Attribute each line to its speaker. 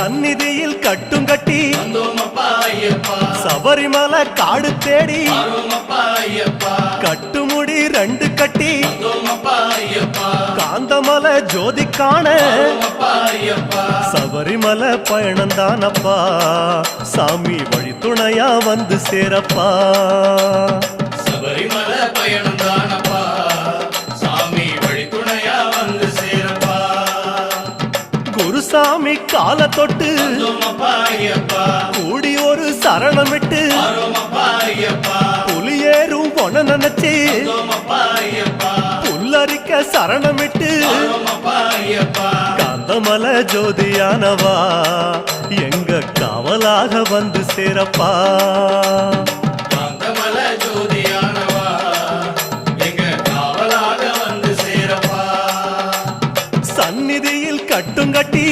Speaker 1: சந்நிதியில் கட்டும் கட்டி சபரிமலை காடு தேடி கட்டுமுடி 2 கட்டி காந்தமலை ஜோதி காண சபரிமலை பயணந்தானப்பா சாமி வழி துணையா வந்து சேரப்பா
Speaker 2: சபரிமலை பயணந்தானப்பா சாமி வழி துணையா வந்து சேரப்பா
Speaker 1: குருசாமி கால தொட்டு கூடி ஒரு சரணமிட்டு புலியேறும் பொன நினைச்சு புல்லரிக்க சரணமிட்டு காந்தமலை ஜோதியானவா எங்க காவலாக வந்து சேரப்பா
Speaker 2: காந்தமலை ஜோதியானவா எங்க காவலாக வந்து சேரப்பா
Speaker 1: சந்நிதியில் கட்டும் கட்டி